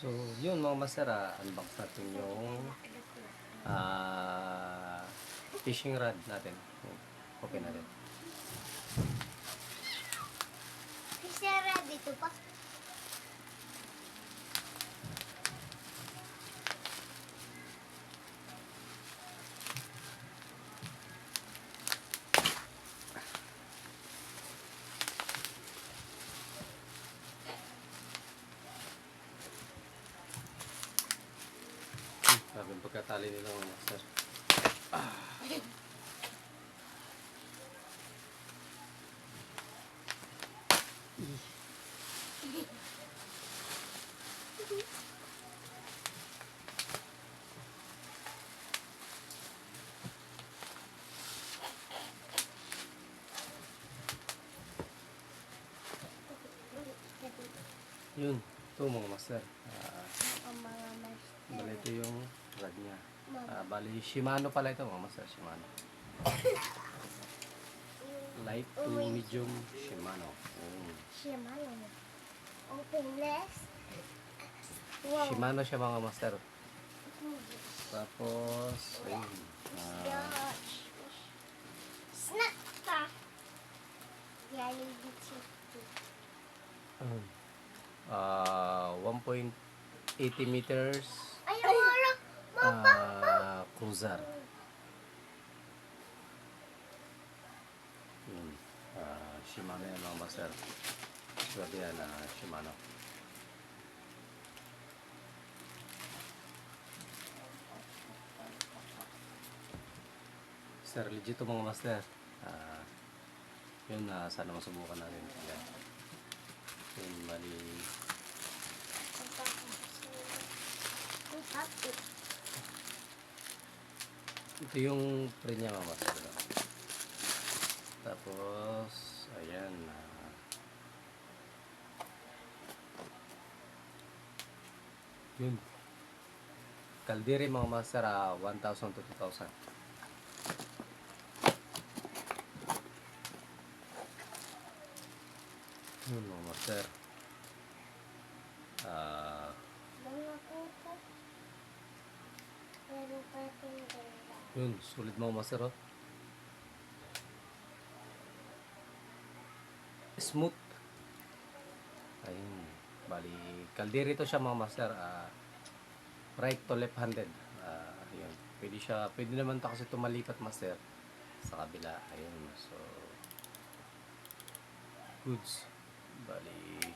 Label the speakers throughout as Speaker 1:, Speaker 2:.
Speaker 1: So, yun mga master, unbox natin yung fishing rod natin. Open natin.
Speaker 2: Fishing rod dito pa.
Speaker 1: Sabi yung pagkatali nila mga master. Yun, ito mga master.
Speaker 2: Mga master.
Speaker 1: Bali ito yung rod niya. Bali Shimano pala ito mga master, Shimano. Light to medium Shimano.
Speaker 2: Shimano. Openless. Wow.
Speaker 1: Shimano siya mga master. Tapos, ayun.
Speaker 2: Snack pa. Yali dito.
Speaker 1: 1.80 meters
Speaker 2: Ay, wala.
Speaker 1: cruiser. Yun. Shimano yan mga master. Sabi yan, Shimano. Sir, legit to mga master. Yun, sana masubukan natin. Yan. Yun, bali. Ito yung pre niya mga master. Tapos, ayan. Yun. Kaldiri mga master, 1,000 to 2,000. Yun mga master. Yun, sulit mga master, oh. Smooth. Ayun. Bali, kaldiri to siya mga master. Right to left handed. Ayun. Pwede naman to kasi tumalipat master sa kabila. Ayun. So, goods. Bali,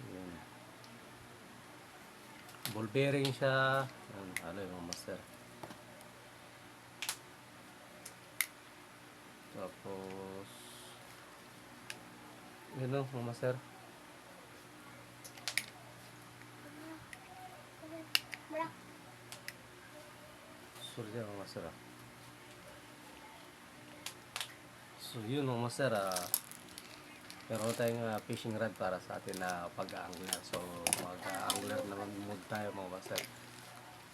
Speaker 1: ayun. Ball bearing siya. Ayun. Ano yung mga master. Tapos, yun o mga master. Sulit yan mga master. So yun mga master, meron tayong fishing rod para sa atin na pag-angler. So mag-angler naman mood tayo mga master.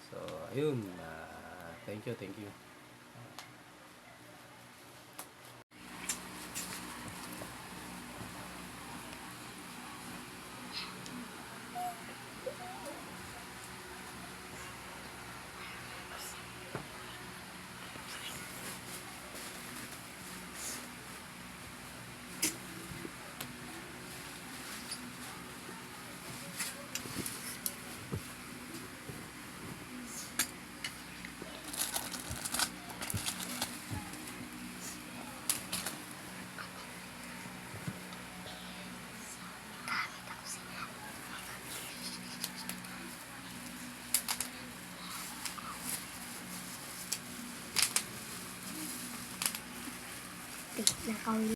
Speaker 1: So ayun, thank you.
Speaker 2: Nakawin.